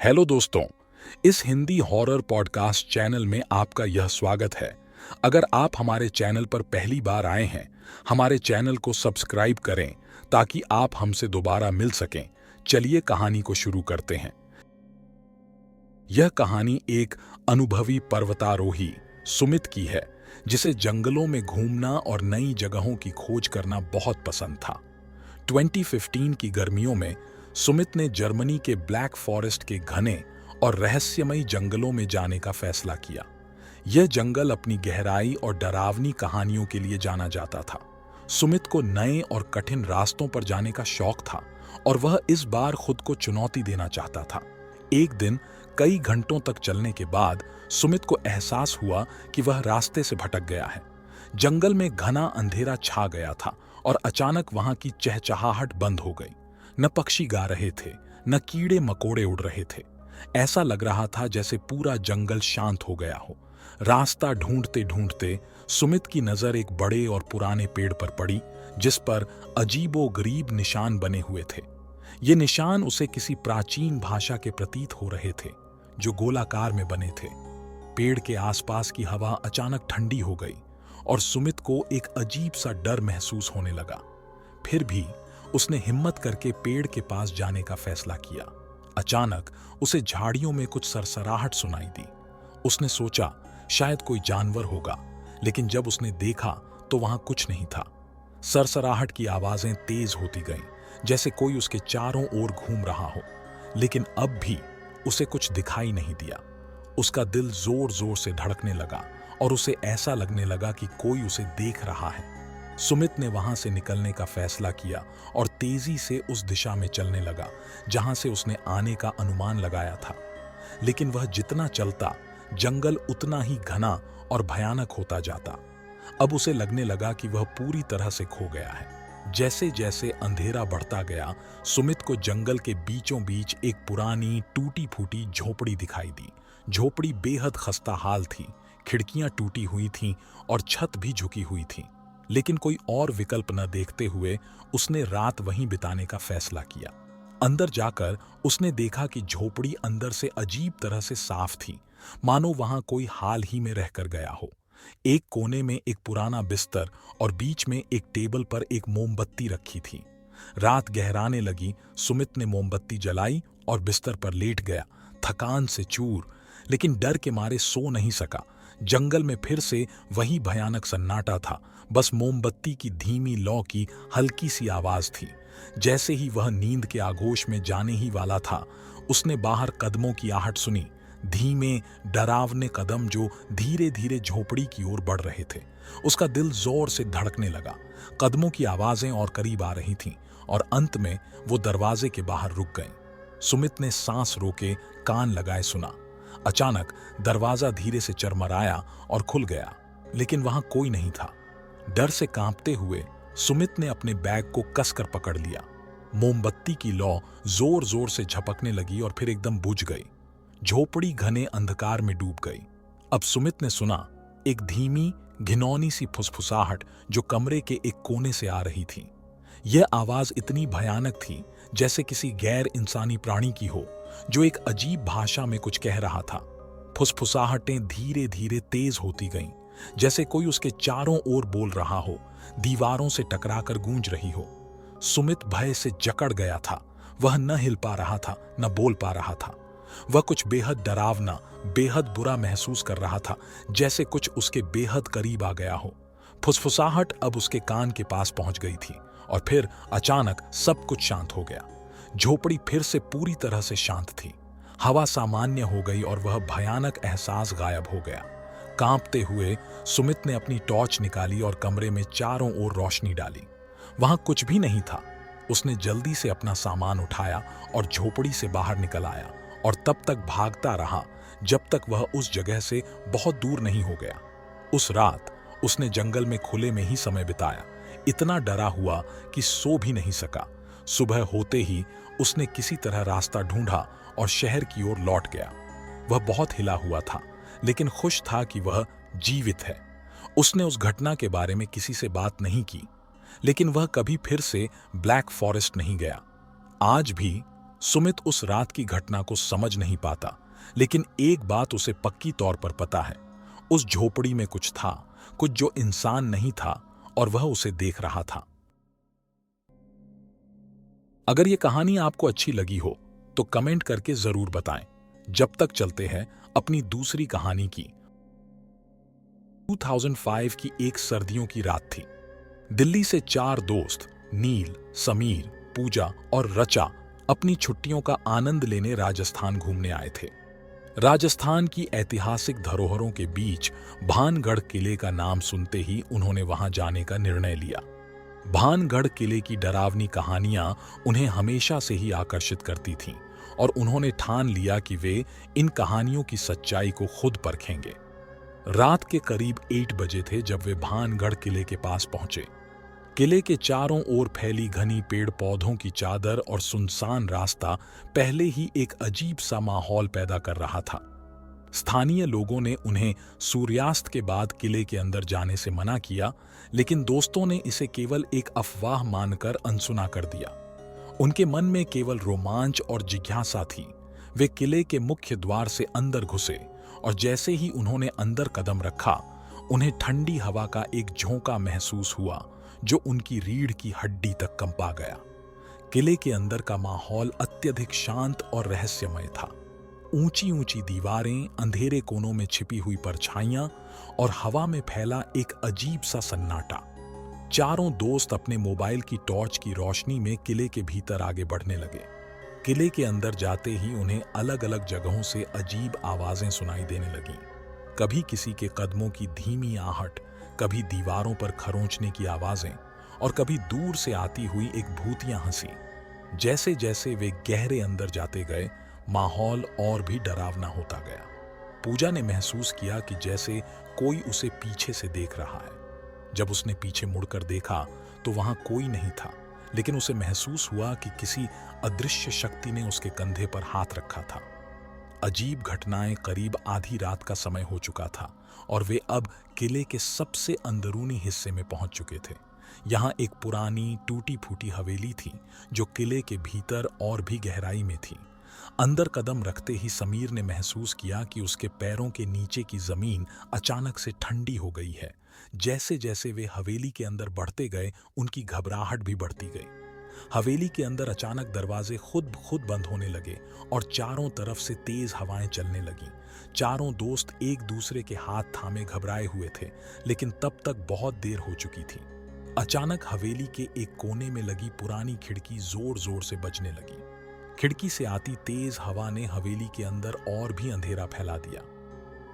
Hello दोस्तों, इस Hindi horror podcast channel में आपका यह स्वागत है। अगर आप हमारे चैनल पर पहली बार आए हैं, हमारे चैनल को सब्सक्राइब करें ताकि आप हमसे दोबारा मिल सकें। चलिए कहानी को शुरू करते हैं। यह कहानी एक अनुभवी पर्वतारोही सुमित की है, जिसे जंगलों में घूमना और नई जगहों की खोज करना बहुत पसंद था। 2015 की गर्मियों में सुमित ने जर्मनी के ब्लैक फॉरेस्ट के घने और रहस्यमयी जंगलों में जाने का फैसला किया। यह जंगल अपनी गहराई और डरावनी कहानियों के लिए जाना जाता था। सुमित को नए और कठिन रास्तों पर जाने का शौक था और वह इस बार खुद को चुनौती देना चाहता था। एक दिन कई घंटों तक चलने के बाद सुमित को एहसास हुआ कि वह रास्ते से भटक गया है। जंगल में घना अंधेरा छा गया था और अचानक वहां की चहचहाहट बंद हो गई। न पक्षी गा रहे थे, न कीड़े मकोड़े उड़ रहे थे। ऐसा लग रहा था जैसे पूरा जंगल शांत हो गया हो। रास्ता ढूंढते ढूंढते सुमित की नजर एक बड़े और पुराने पेड़ पर पड़ी, जिस पर अजीबोगरीब निशान बने हुए थे। ये निशान उसे किसी प्राचीन भाषा के प्रतीत हो रहे थे, जो गोलाकार में बने थे। पेड़ के आसपास की हवा अचानक ठंडी हो गई और सुमित को एक अजीब सा डर महसूस होने लगा। फिर भी उसने हिम्मत करके पेड़ के पास जाने का फैसला किया। अचानक उसे झाड़ियों में कुछ सरसराहट सुनाई दी। उसने सोचा शायद कोई जानवर होगा, लेकिन जब उसने देखा तो वहां कुछ नहीं था। सरसराहट की आवाजें तेज होती गईं, जैसे कोई उसके चारों ओर घूम रहा हो, लेकिन अब भी उसे कुछ दिखाई नहीं दिया। उसका दिल जोर जोर से धड़कने लगा और उसे ऐसा लगने लगा कि कोई उसे देख रहा है। सुमित ने वहां से निकलने का फैसला किया और तेजी से उस दिशा में चलने लगा जहां से उसने आने का अनुमान लगाया था। लेकिन वह जितना चलता, जंगल उतना ही घना और भयानक होता जाता। अब उसे लगने लगा कि वह पूरी तरह से खो गया है। जैसे जैसे अंधेरा बढ़ता गया, सुमित को जंगल के बीचों बीच एक पुरानी टूटी फूटी झोपड़ी दिखाई दी। झोपड़ी बेहद खस्ता हाल थी, खिड़कियां टूटी हुई थीं और छत भी झुकी हुई थी। लेकिन कोई और विकल्प न देखते हुए उसने रात वहीं बिताने का फैसला किया। अंदर जाकर उसने देखा कि झोपड़ी अंदर से अजीब तरह से साफ थी, मानो वहां कोई हाल ही में रहकर गया हो। एक कोने में एक पुराना बिस्तर और बीच में एक टेबल पर एक मोमबत्ती रखी थी। रात गहराने लगी। सुमित ने मोमबत्ती जलाई और बिस्तर पर लेट गया, थकान से चूर, लेकिन डर के मारे सो नहीं सका। जंगल में फिर से वही भयानक सन्नाटा था, बस मोमबत्ती की धीमी लौ की हल्की सी आवाज थी। जैसे ही वह नींद के आगोश में जाने ही वाला था, उसने बाहर कदमों की आहट सुनी। धीमे डरावने कदम जो धीरे धीरे झोपड़ी की ओर बढ़ रहे थे। उसका दिल जोर से धड़कने लगा। कदमों की आवाजें और करीब आ रही थीं और अंत में वो दरवाजे के बाहर रुक गए। सुमित ने सांस रोके कान लगाए सुना। अचानक दरवाजा धीरे से चरमराया और खुल गया, लेकिन वहां कोई नहीं था। डर से कांपते हुए सुमित ने अपने बैग को कसकर पकड़ लिया। मोमबत्ती की लौ जोर जोर से झपकने लगी और फिर एकदम बुझ गई। झोपड़ी घने अंधकार में डूब गई। अब सुमित ने सुना एक धीमी घिनौनी सी फुसफुसाहट जो कमरे के एक कोने से आ रही थी। यह आवाज इतनी भयानक थी जैसे किसी गैर इंसानी प्राणी की हो, जो एक अजीब भाषा में कुछ कह रहा था। फुसफुसाहटें धीरे धीरे तेज होती गईं, जैसे कोई उसके चारों ओर बोल रहा हो, दीवारों से टकराकर गूंज रही हो। सुमित भय से जकड़ गया था। वह न हिल पा रहा था, न बोल पा रहा था। वह कुछ बेहद डरावना, बेहद बुरा महसूस कर रहा था, जैसे कुछ उसके बेहद करीब आ गया हो। फुसफुसाहट अब उसके कान के पास पहुंच गई थी और फिर अचानक सब कुछ शांत हो गया। झोपड़ी फिर से पूरी तरह से शांत थी। हवा सामान्य हो गई और वह भयानक एहसास गायब हो गया। कांपते हुए सुमित ने अपनी टॉर्च निकाली और कमरे में चारों ओर रोशनी डाली। वहां कुछ भी नहीं था। उसने जल्दी से अपना सामान उठाया और झोपड़ी से बाहर निकल आया और तब तक भागता रहा जब तक वह उस जगह से बहुत दूर नहीं हो गया। उस रात उसने जंगल में खुले में ही समय बिताया। इतना डरा हुआ कि सो भी नहीं सका। सुबह होते ही उसने किसी तरह रास्ता ढूंढा और शहर की ओर लौट गया। वह बहुत हिला हुआ था, लेकिन खुश था कि वह जीवित है। उसने उस घटना के बारे में किसी से बात नहीं की, लेकिन वह कभी फिर से ब्लैक फॉरेस्ट नहीं गया। आज भी सुमित उस रात की घटना को समझ नहीं पाता, लेकिन एक बात उसे पक्की तौर पर पता है। उस झोपड़ी में कुछ था, कुछ जो इंसान नहीं था, और वह उसे देख रहा था। अगर यह कहानी आपको अच्छी लगी हो तो कमेंट करके जरूर बताएं। जब तक चलते हैं अपनी दूसरी कहानी की। 2005 की एक सर्दियों की रात थी। दिल्ली से 4 दोस्त नील, समीर, पूजा और रचा अपनी छुट्टियों का आनंद लेने राजस्थान घूमने आए थे। राजस्थान की ऐतिहासिक धरोहरों के बीच भानगढ़ किले का नाम सुनते ही उन्होंने वहां जाने का निर्णय लिया। भानगढ़ किले की डरावनी कहानियां उन्हें हमेशा से ही आकर्षित करती थीं, और उन्होंने ठान लिया कि वे इन कहानियों की सच्चाई को खुद परखेंगे। रात के करीब 8 बजे थे जब वे भानगढ़ किले के पास पहुंचे। किले के चारों ओर फैली घनी पेड़ पौधों की चादर और सुनसान रास्ता पहले ही एक अजीब सा माहौल पैदा कर रहा था। स्थानीय लोगों ने उन्हें सूर्यास्त के बाद किले के अंदर जाने से मना किया, लेकिन दोस्तों ने इसे केवल एक अफवाह मानकर अनसुना कर दिया। उनके मन में केवल रोमांच और जिज्ञासा थी। वे किले के मुख्य द्वार से अंदर घुसे, और जैसे ही उन्होंने अंदर कदम रखा, उन्हें ठंडी हवा का एक झोंका महसूस हुआ जो उनकी रीढ़ की हड्डी तक कंपा गया। किले के अंदर का माहौल अत्यधिक शांत और रहस्यमय था। ऊंची ऊंची दीवारें, अंधेरे कोनों में छिपी हुई परछाइयां और हवा में फैला एक अजीब सा सन्नाटा। चारों दोस्त अपने मोबाइल की टॉर्च की रोशनी में किले के भीतर आगे बढ़ने लगे। किले के अंदर जाते ही उन्हें अलग अलग जगहों से अजीब आवाजें सुनाई देने लगीं। कभी किसी के कदमों की धीमी आहट, कभी दीवारों पर खरोंचने की आवाजें, और कभी दूर से आती हुई एक भूतिया हंसी। जैसे जैसे वे गहरे अंदर जाते गए, माहौल और भी डरावना होता गया। पूजा ने महसूस किया कि जैसे कोई उसे पीछे से देख रहा है। जब उसने पीछे मुड़कर देखा तो वहां कोई नहीं था, लेकिन उसे महसूस हुआ कि किसी अदृश्य शक्ति ने उसके कंधे पर हाथ रखा था। अजीब घटनाएं करीब आधी रात का समय हो चुका था, और वे अब किले के सबसे अंदरूनी हिस्से में पहुंच चुके थे। यहाँ एक पुरानी टूटी फूटी हवेली थी जो किले के भीतर और भी गहराई में थी। अंदर कदम रखते ही समीर ने महसूस किया कि उसके पैरों के नीचे की जमीन अचानक से ठंडी हो गई है। जैसे जैसे वे हवेली के अंदर बढ़ते गए, उनकी घबराहट भी बढ़ती गई। हवेली के अंदर अचानक दरवाजे खुद बंद होने लगे और चारों तरफ से तेज हवाएं चलने लगीं। चारों दोस्त एक दूसरे के हाथ थामे घबराए हुए थे, लेकिन तब तक बहुत देर हो चुकी थी। अचानक हवेली के एक कोने में लगी पुरानी खिड़की जोर जोर से बजने लगी। खिड़की से आती तेज हवा ने हवेली के अंदर और भी अंधेरा फैला दिया।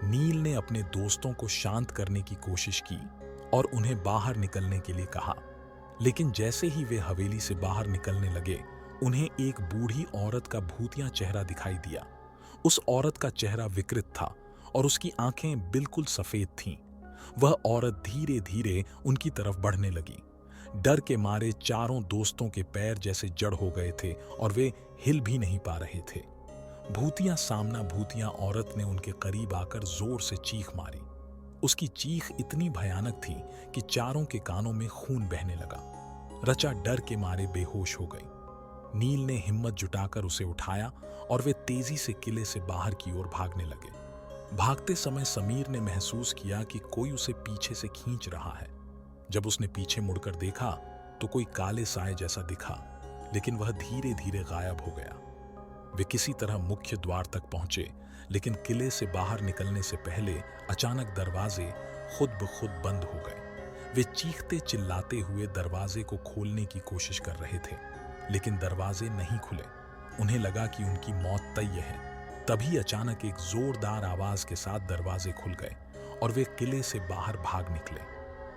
नील ने अपने दोस्तों को शांत करने की कोशिश की और उन्हें बाहर निकलने के लिए कहा, लेकिन जैसे ही वे हवेली से बाहर निकलने लगे, उन्हें एक बूढ़ी औरत का भूतिया चेहरा दिखाई दिया। उस औरत का चेहरा विकृत था और उसकी आंखें बिल्कुल सफेद थीं। वह औरत धीरे धीरे उनकी तरफ बढ़ने लगी। डर के मारे चारों दोस्तों के पैर जैसे जड़ हो गए थे और वे हिल भी नहीं पा रहे थे। भूतिया औरत ने उनके करीब आकर जोर से चीख मारी। उसकी चीख इतनी भयानक थी कि चारों के कानों में खून बहने लगा। रचा डर के मारे बेहोश हो गई। नील ने हिम्मत जुटाकर उसे उठाया और वे तेजी से किले से बाहर की ओर भागने लगे। भागते समय समीर ने महसूस किया कि कोई उसे पीछे से खींच रहा है। जब उसने पीछे मुड़कर देखा तो कोई काले साए जैसा दिखा, लेकिन वह धीरे धीरे गायब हो गया। वे किसी तरह मुख्य द्वार तक पहुंचे, लेकिन किले से बाहर निकलने से पहले अचानक दरवाजे खुद ब खुद बंद हो गए। वे चीखते चिल्लाते हुए दरवाजे को खोलने की कोशिश कर रहे थे, लेकिन दरवाजे नहीं खुले। उन्हें लगा कि उनकी मौत तय है। तभी अचानक एक जोरदार आवाज के साथ दरवाजे खुल गए और वे किले से बाहर भाग निकले।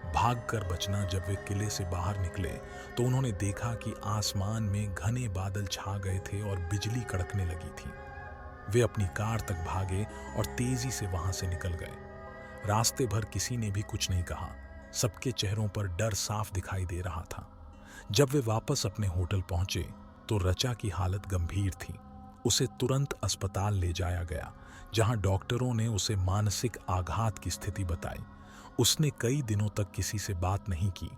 भागकर बचना। जब वे किले से बाहर निकले तो उन्होंने देखा कि आसमान में घने बादल छा गए थे और बिजली कड़कने लगी थी। वे अपनी कार तक भागे और तेजी से वहां से निकल गए। रास्ते भर किसी ने भी कुछ नहीं कहा। सबके चेहरों पर डर साफ दिखाई दे रहा था। जब वे वापस अपने होटल पहुंचे तो रचा की हालत गंभीर थी। उसे तुरंत अस्पताल ले जाया गया, जहां डॉक्टरों ने उसे मानसिक आघात की स्थिति बताई। उसने कई दिनों तक किसी से बात नहीं की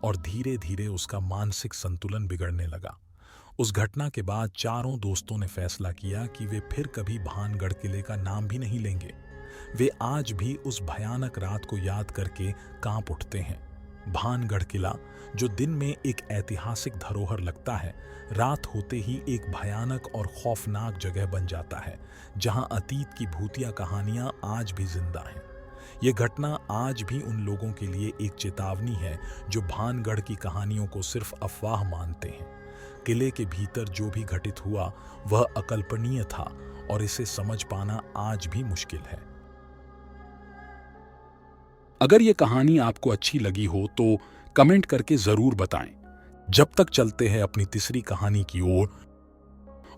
और धीरे धीरे उसका मानसिक संतुलन बिगड़ने लगा। उस घटना के बाद चारों दोस्तों ने फैसला किया कि वे फिर कभी भानगढ़ किले का नाम भी नहीं लेंगे। वे आज भी उस भयानक रात को याद करके कांप उठते हैं। भानगढ़ किला, जो दिन में एक ऐतिहासिक धरोहर लगता है, रात होते ही एक भयानक और खौफनाक जगह बन जाता है, जहां अतीत की भूतिया कहानियां आज भी जिंदा हैं। यह घटना आज भी उन लोगों के लिए एक चेतावनी है जो भानगढ़ की कहानियों को सिर्फ अफवाह मानते हैं। किले के भीतर जो भी घटित हुआ वह अकल्पनीय था और इसे समझ पाना आज भी मुश्किल है। अगर यह कहानी आपको अच्छी लगी हो तो कमेंट करके जरूर बताएं। जब तक चलते हैं अपनी तीसरी कहानी की ओर,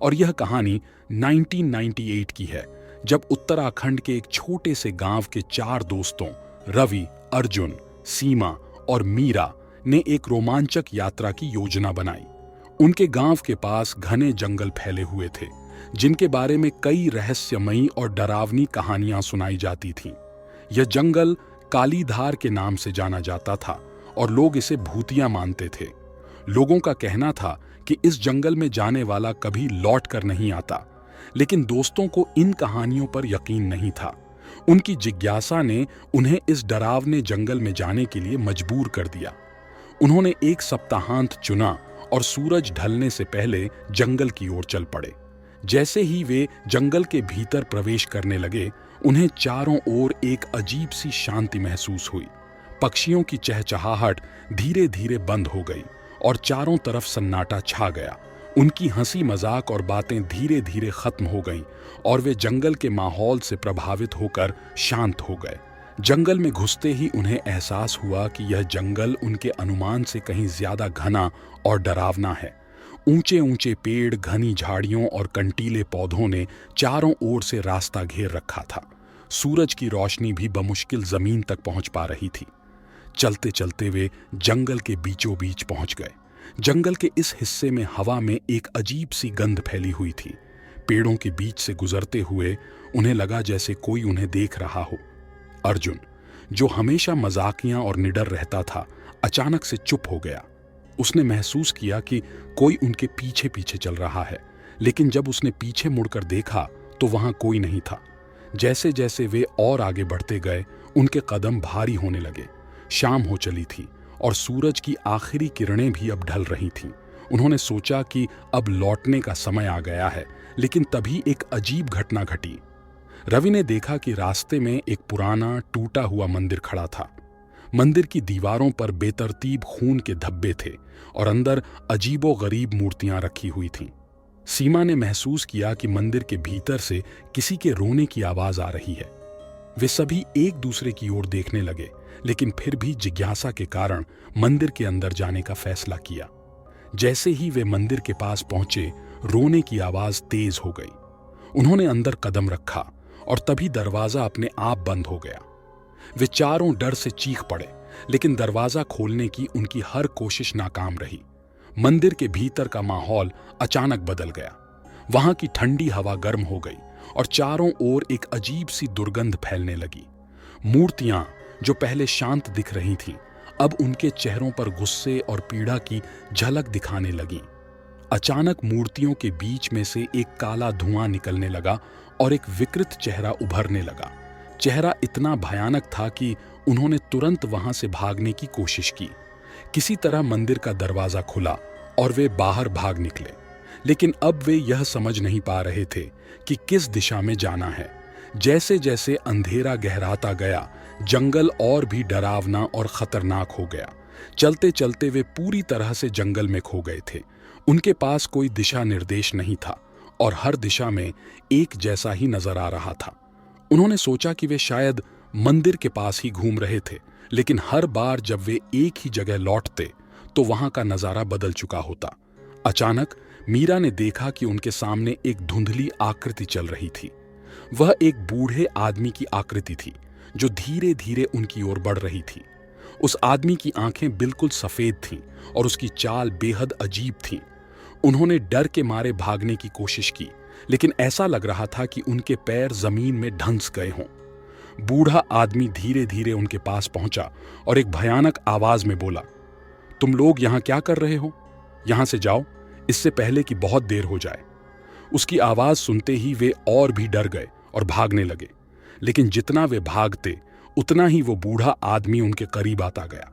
और यह कहानी 1998 की है, जब उत्तराखंड के एक छोटे से गांव के 4 दोस्तों रवि, अर्जुन, सीमा और मीरा ने एक रोमांचक यात्रा की योजना बनाई। उनके गांव के पास घने जंगल फैले हुए थे, जिनके बारे में कई रहस्यमयी और डरावनी कहानियां सुनाई जाती थीं। यह जंगल कालीधार के नाम से जाना जाता था और लोग इसे भूतिया मानते थे। लोगों का कहना था कि इस जंगल में जाने वाला कभी लौट कर नहीं आता, लेकिन दोस्तों को इन कहानियों पर यकीन नहीं था। उनकी जिज्ञासा ने उन्हें इस डरावने जंगल में जाने के लिए मजबूर कर दिया। उन्होंने एक सप्ताहांत चुना और सूरज ढलने से पहले जंगल की ओर चल पड़े। जैसे ही वे जंगल के भीतर प्रवेश करने लगे, उन्हें चारों ओर एक अजीब सी शांति महसूस हुई। पक्षियों की चहचहाहट धीरे धीरे बंद हो गई और चारों तरफ सन्नाटा छा गया। उनकी हंसी मजाक और बातें धीरे धीरे खत्म हो गईं और वे जंगल के माहौल से प्रभावित होकर शांत हो गए। जंगल में घुसते ही उन्हें एहसास हुआ कि यह जंगल उनके अनुमान से कहीं ज्यादा घना और डरावना है। ऊंचे ऊंचे पेड़, घनी झाड़ियों और कंटीले पौधों ने चारों ओर से रास्ता घेर रखा था। सूरज की रोशनी भी बमुश्किल जमीन तक पहुंच पा रही थी। चलते चलते वे जंगल के बीचों बीच पहुंच गए। जंगल के इस हिस्से में हवा में एक अजीब सी गंध फैली हुई थी। पेड़ों के बीच से गुजरते हुए उन्हें लगा जैसे कोई उन्हें देख रहा हो। अर्जुन, जो हमेशा मजाकिया और निडर रहता था, अचानक से चुप हो गया। उसने महसूस किया कि कोई उनके पीछे पीछे चल रहा है, लेकिन जब उसने पीछे मुड़कर देखा तो वहां कोई नहीं था। जैसे जैसे वे और आगे बढ़ते गए, उनके कदम भारी होने लगे। शाम हो चली थी और सूरज की आखिरी किरणें भी अब ढल रही थीं। उन्होंने सोचा कि अब लौटने का समय आ गया है, लेकिन तभी एक अजीब घटना घटी। रवि ने देखा कि रास्ते में एक पुराना टूटा हुआ मंदिर खड़ा था। मंदिर की दीवारों पर बेतरतीब खून के धब्बे थे और अंदर अजीबोगरीब मूर्तियां रखी हुई थीं। सीमा ने महसूस किया कि मंदिर के भीतर से किसी के रोने की आवाज आ रही है। वे सभी एक दूसरे की ओर देखने लगे, लेकिन फिर भी जिज्ञासा के कारण मंदिर के अंदर जाने का फैसला किया। जैसे ही वे मंदिर के पास पहुंचे, रोने की आवाज तेज हो गई। उन्होंने अंदर कदम रखा और तभी दरवाजा अपने आप बंद हो गया। वे चारों डर से चीख पड़े, लेकिन दरवाजा खोलने की उनकी हर कोशिश नाकाम रही। मंदिर के भीतर का माहौल अचानक बदल गया। वहां की ठंडी हवा गर्म हो गई और चारों ओर एक अजीब सी दुर्गंध फैलने लगी। मूर्तियां जो पहले शांत दिख रही थीं, अब उनके चेहरों पर गुस्से और पीड़ा की झलक दिखाने लगीं। अचानक मूर्तियों के बीच में से एक काला धुआं निकलने लगा और एक विकृत चेहरा उभरने लगा। चेहरा इतना भयानक था कि उन्होंने तुरंत वहां से भागने की कोशिश की। किसी तरह मंदिर का दरवाजा खुला और वे बाहर भाग निकले, लेकिन अब वे यह समझ नहीं पा रहे थे कि किस दिशा में जाना है। जैसे जैसे अंधेरा गहराता गया, जंगल और भी डरावना और खतरनाक हो गया। चलते चलते वे पूरी तरह से जंगल में खो गए थे। उनके पास कोई दिशा निर्देश नहीं था और हर दिशा में एक जैसा ही नजर आ रहा था। उन्होंने सोचा कि वे शायद मंदिर के पास ही घूम रहे थे, लेकिन हर बार जब वे एक ही जगह लौटते तो वहां का नजारा बदल चुका होता। अचानक मीरा ने देखा कि उनके सामने एक धुंधली आकृति चल रही थी। वह एक बूढ़े आदमी की आकृति थी जो धीरे धीरे उनकी ओर बढ़ रही थी। उस आदमी की आंखें बिल्कुल सफेद थीं और उसकी चाल बेहद अजीब थी। उन्होंने डर के मारे भागने की कोशिश की, लेकिन ऐसा लग रहा था कि उनके पैर जमीन में धंस गए हों। बूढ़ा आदमी धीरे धीरे उनके पास पहुंचा और एक भयानक आवाज में बोला, तुम लोग यहां क्या कर रहे हो? यहां से जाओ, इससे पहले कि बहुत देर हो जाए। उसकी आवाज सुनते ही वे और भी डर गए और भागने लगे, लेकिन जितना वे भागते उतना ही वो बूढ़ा आदमी उनके करीब आता गया।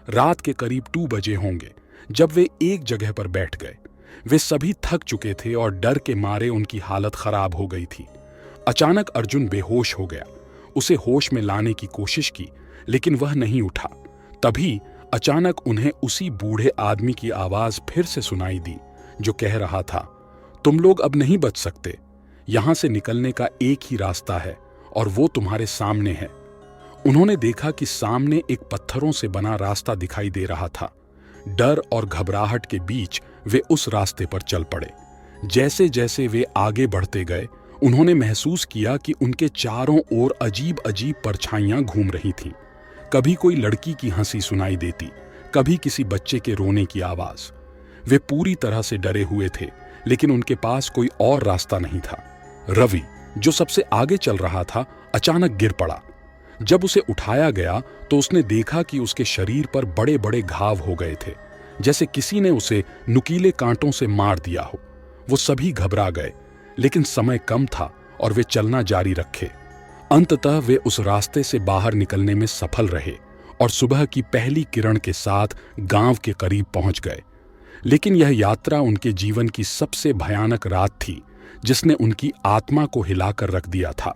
रात के करीब 2 बजे होंगे जब वे एक जगह पर बैठ गए। वे सभी थक चुके थे और डर के मारे उनकी हालत खराब हो गई थी। अचानक अर्जुन बेहोश हो गया। उसे होश में लाने की कोशिश की, लेकिन वह नहीं उठा। तभी अचानक उन्हें उसी बूढ़े आदमी की आवाज फिर से सुनाई दी, जो कह रहा था, तुम लोग अब नहीं बच सकते। यहां से निकलने का एक ही रास्ता है और वो तुम्हारे सामने है। उन्होंने देखा कि सामने एक पत्थरों से बना रास्ता दिखाई दे रहा था। डर और घबराहट के बीच वे उस रास्ते पर चल पड़े। जैसे जैसे वे आगे बढ़ते गए, उन्होंने महसूस किया कि उनके चारों ओर अजीब अजीब परछाइयां घूम रही थीं। कभी कोई लड़की की हंसी सुनाई देती, कभी किसी बच्चे के रोने की आवाज। वे पूरी तरह से डरे हुए थे, लेकिन उनके पास कोई और रास्ता नहीं था। रवि, जो सबसे आगे चल रहा था, अचानक गिर पड़ा। जब उसे उठाया गया तो उसने देखा कि उसके शरीर पर बड़े बड़े घाव हो गए थे, जैसे किसी ने उसे नुकीले कांटों से मार दिया हो। वो सभी घबरा गए, लेकिन समय कम था और वे चलना जारी रखे। अंततः वे उस रास्ते से बाहर निकलने में सफल रहे और सुबह की पहली किरण के साथ गांव के करीब पहुंच गए। लेकिन यह यात्रा उनके जीवन की सबसे भयानक रात थी, जिसने उनकी आत्मा को हिलाकर रख दिया था।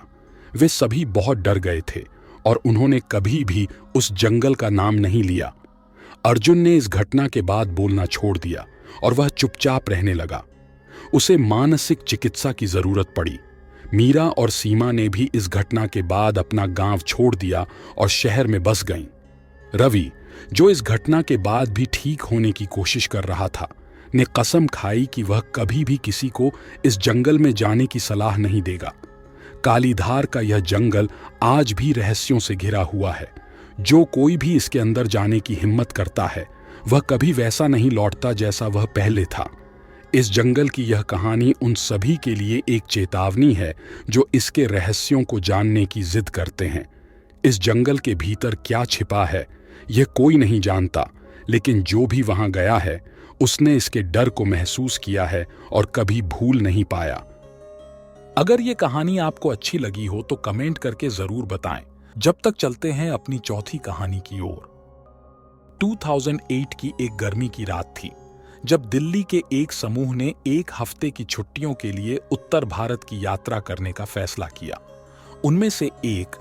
वे सभी बहुत डर गए थे और उन्होंने कभी भी उस जंगल का नाम नहीं लिया। अर्जुन ने इस घटना के बाद बोलना छोड़ दिया और वह चुपचाप रहने लगा। उसे मानसिक चिकित्सा की जरूरत पड़ी। मीरा और सीमा ने भी इस घटना के बाद अपना गांव छोड़ दिया और शहर में बस गईं। रवि, जो इस घटना के बाद भी ठीक होने की कोशिश कर रहा था, ने कसम खाई कि वह कभी भी किसी को इस जंगल में जाने की सलाह नहीं देगा। कालीधार का यह जंगल आज भी रहस्यों से घिरा हुआ है। जो कोई भी इसके अंदर जाने की हिम्मत करता है, वह कभी वैसा नहीं लौटता जैसा वह पहले था। इस जंगल की यह कहानी उन सभी के लिए एक चेतावनी है जो इसके रहस्यों को जानने की जिद करते हैं। इस जंगल के भीतर क्या छिपा है, यह कोई नहीं जानता, लेकिन जो भी वहां गया है, उसने इसके डर को महसूस किया है और कभी भूल नहीं पाया। अगर ये कहानी आपको अच्छी लगी हो तो कमेंट करके जरूर बताएं। जब तक चलते हैं अपनी चौथी कहानी की ओर। 2008 की एक गर्मी की रात थी, जब दिल्ली के एक समूह ने एक हफ्ते की छुट्टियों के लिए उत्तर भारत की यात्रा करने का फैसला किया। उनमें से एक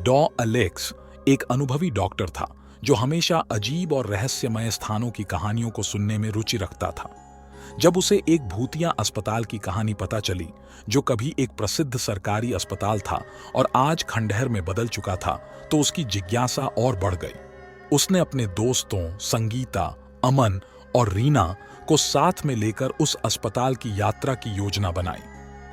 डॉ अलेक्स एक अनुभवी डॉक्टर था, जो हमेशा अजीब और रहस्यमय स्थानों की कहानियों को सुनने में रुचि रखता था। जब उसे एक भूतिया अस्पताल की कहानी पता चली, जो कभी एक प्रसिद्ध सरकारी अस्पताल था और आज खंडहर में बदल चुका था, तो उसकी जिज्ञासा और बढ़ गई। उसने अपने दोस्तों संगीता, अमन और रीना को साथ में लेकर उस अस्पताल की यात्रा की योजना बनाई।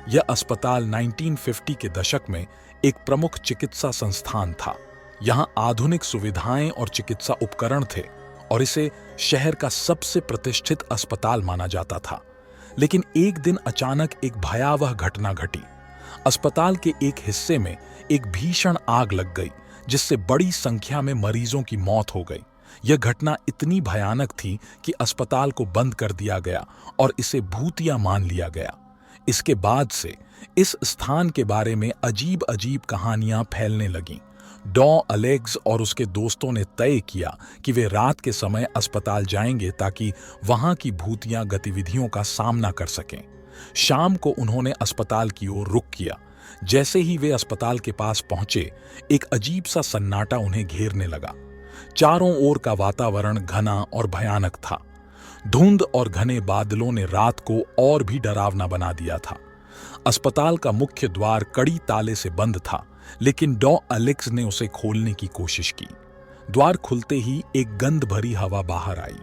यह अस्पताल 1950 के दशक में एक प्रमुख चिकित्सा संस्थान था। यहाँ आधुनिक सुविधाएं और चिकित्सा उपकरण थे और इसे शहर का सबसे प्रतिष्ठित अस्पताल माना जाता था। लेकिन एक दिन अचानक एक भयावह घटना घटी। अस्पताल के एक हिस्से में एक भीषण आग लग गई, जिससे बड़ी संख्या में मरीजों की मौत हो गई। यह घटना इतनी भयानक थी कि अस्पताल को बंद कर दिया गया और इसे भूतिया मान लिया गया। इसके बाद से इस स्थान के बारे में अजीब अजीब कहानियां फैलने लगीं। डॉ अलेक्स और उसके दोस्तों ने तय किया कि वे रात के समय अस्पताल जाएंगे ताकि वहां की भूतिया गतिविधियों का सामना कर सकें। शाम को उन्होंने अस्पताल की ओर रुख किया। जैसे ही वे अस्पताल के पास पहुंचे, एक अजीब सा सन्नाटा उन्हें घेरने लगा। चारों ओर का वातावरण घना और भयानक था। धुंध और घने बादलों ने रात को और भी डरावना बना दिया था। अस्पताल का मुख्य द्वार कड़ी ताले से बंद था, लेकिन डॉ अलेक्स ने उसे खोलने की कोशिश की। द्वार खुलते ही एक गंध भरी हवा बाहर आई।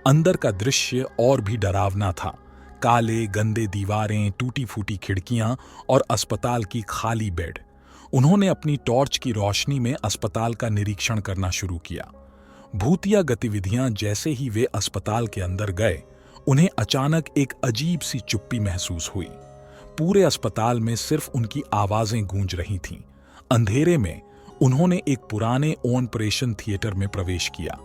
अंदर का दृश्य और भी डरावना था। काले गंदे दीवारें, टूटी फूटी खिड़कियां और अस्पताल की खाली बेड। उन्होंने अपनी टॉर्च की रोशनी में अस्पताल का निरीक्षण करना शुरू किया। भूतिया गतिविधियां जैसे ही वे अस्पताल के अंदर गए, उन्हें अचानक एक अजीब सी चुप्पी महसूस हुई। पूरे अस्पताल में सिर्फ उनकी आवाजें गूंज रही थीं। अंधेरे में उन्होंने एक पुराने ऑपरेशन थिएटर में प्रवेश किया।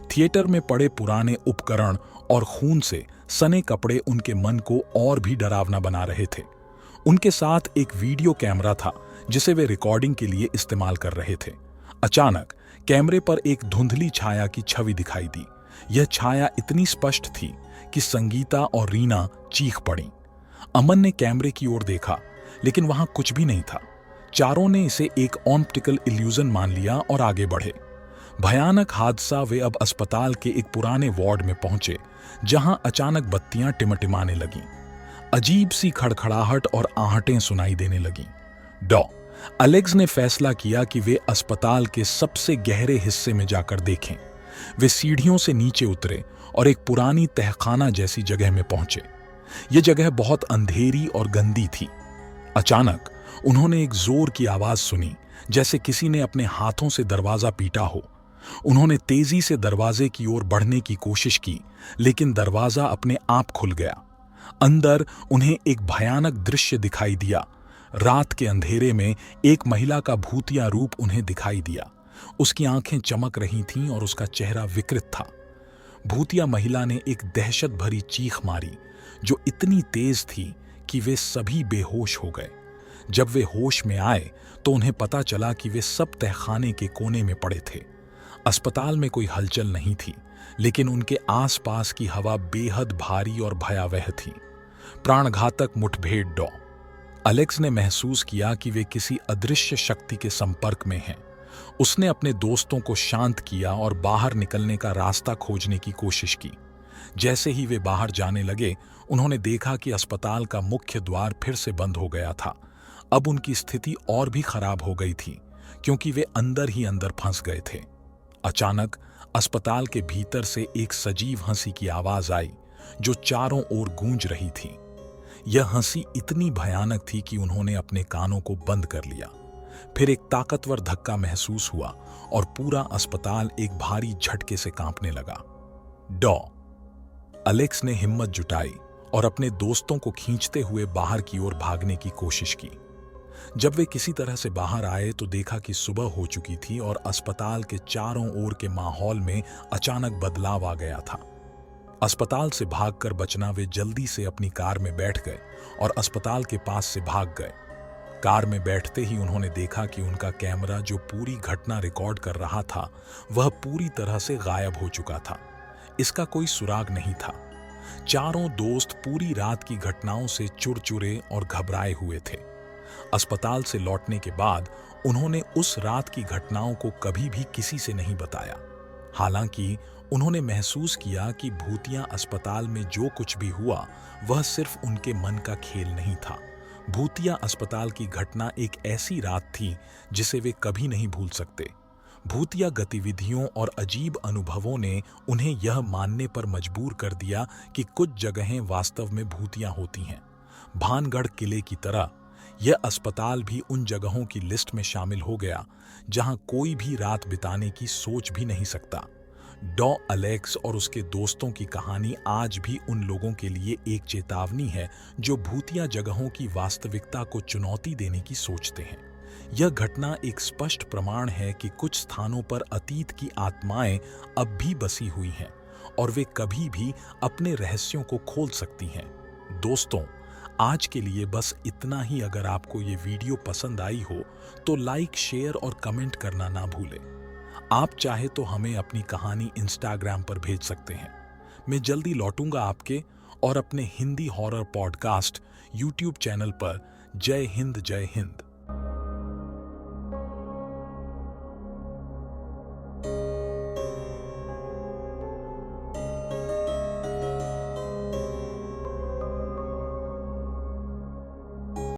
थिएटर में पड़े पुराने उपकरण और खून से सने कपड़े उनके मन को और भी डरावना बना रहे थे। उनके साथ एक वीडियो कैमरा था जिसे वे रिकॉर्डिंग के लिए इस्तेमाल कर रहे थे। अचानक कैमरे पर एक धुंधली छाया की छवि दिखाई दी। यह छाया इतनी स्पष्ट थी कि संगीता और रीना चीख पड़ी। अमन ने कैमरे की ओर देखा, लेकिन वहां कुछ भी नहीं था। चारों ने इसे एक ऑप्टिकल इल्यूजन मान लिया और आगे बढ़े। भयानक हादसा। वे अब अस्पताल के एक पुराने वार्ड में पहुंचे, जहां अचानक बत्तियां टिमटिमाने लगीं। अजीब सी खड़खड़ाहट और आहटें सुनाई देने लगीं। डॉ एलेक्स ने फैसला किया कि वे अस्पताल के सबसे गहरे हिस्से में जाकर देखें। वे सीढ़ियों से नीचे उतरे और एक पुरानी तहखाना जैसी जगह में पहुंचे। यह जगह बहुत अंधेरी और गंदी थी। अचानक उन्होंने एक जोर की आवाज सुनी, जैसे किसी ने अपने हाथों से दरवाजा पीटा हो। उन्होंने तेजी से दरवाजे की ओर बढ़ने की कोशिश की, लेकिन दरवाजा अपने आप खुल गया। अंदर उन्हें एक भयानक दृश्य दिखाई दिया। रात के अंधेरे में एक महिला का भूतिया रूप उन्हें दिखाई दिया। उसकी आंखें चमक रही थीं और उसका चेहरा विकृत था। भूतिया महिला ने एक दहशत भरी चीख मारी, जो इतनी तेज थी कि वे सभी बेहोश हो गए। जब वे होश में आए तो उन्हें पता चला कि वे सब तहखाने के कोने में पड़े थे। अस्पताल में कोई हलचल नहीं थी, लेकिन उनके आसपास की हवा बेहद भारी और भयावह थी। प्राणघातक मुठभेड़। डॉ एलेक्स ने महसूस किया कि वे किसी अदृश्य शक्ति के संपर्क में हैं। उसने अपने दोस्तों को शांत किया और बाहर निकलने का रास्ता खोजने की कोशिश की। जैसे ही वे बाहर जाने लगे, उन्होंने देखा कि अस्पताल का मुख्य द्वार फिर से बंद हो गया था। अब उनकी स्थिति और भी खराब हो गई थी, क्योंकि वे अंदर ही अंदर फंस गए थे। अचानक अस्पताल के भीतर से एक सजीव हंसी की आवाज आई, जो चारों ओर गूंज रही थी। यह हंसी इतनी भयानक थी कि उन्होंने अपने कानों को बंद कर लिया। फिर एक ताकतवर धक्का महसूस हुआ और पूरा अस्पताल एक भारी झटके से कांपने लगा। डॉ एलेक्स ने हिम्मत जुटाई और अपने दोस्तों को खींचते हुए बाहर की ओर भागने की कोशिश की। जब वे किसी तरह से बाहर आए तो देखा कि सुबह हो चुकी थी और अस्पताल के चारों ओर के माहौल में अचानक बदलाव आ गया था। अस्पताल से भागकर बचना वे जल्दी से अपनी कार में बैठ गए और अस्पताल के पास से भाग गए। कार में बैठते ही उन्होंने देखा कि उनका कैमरा, जो पूरी घटना रिकॉर्ड कर रहा था, वह पूरी तरह से गायब हो चुका था। इसका कोई सुराग नहीं था। चारों दोस्त पूरी रात की घटनाओं से चुरचुरे और घबराए हुए थे। अस्पताल से लौटने के बाद उन्होंने उस रात की घटनाओं को कभी भी किसी से नहीं बताया। हालांकि उन्होंने महसूस किया कि भूतिया अस्पताल में जो कुछ भी हुआ, वह सिर्फ उनके मन का खेल नहीं था। भूतिया अस्पताल की घटना एक ऐसी रात थी जिसे वे कभी नहीं भूल सकते। भूतिया गतिविधियों और अजीब अनुभवों ने उन्हें यह मानने पर मजबूर कर दिया कि कुछ जगहें वास्तव में भूतियां होती हैं। भानगढ़ किले की तरह यह अस्पताल भी उन जगहों की लिस्ट में शामिल हो गया जहां कोई भी रात बिताने की सोच भी नहीं सकता। डॉ एलेक्स और उसके दोस्तों की कहानी आज भी उन लोगों के लिए एक चेतावनी है जो भूतिया जगहों की वास्तविकता को चुनौती देने की सोचते हैं। यह घटना एक स्पष्ट प्रमाण है कि कुछ स्थानों पर अतीत की आत्माएं अब भी बसी हुई हैं और वे कभी भी अपने रहस्यों को खोल सकती हैं। दोस्तों, आज के लिए बस इतना ही। अगर आपको ये वीडियो पसंद आई हो तो लाइक, शेयर और कमेंट करना ना भूलें। आप चाहे तो हमें अपनी कहानी इंस्टाग्राम पर भेज सकते हैं। मैं जल्दी लौटूंगा आपके और अपने Hindi horror podcast YouTube channel पर। जय हिंद, जय हिंद।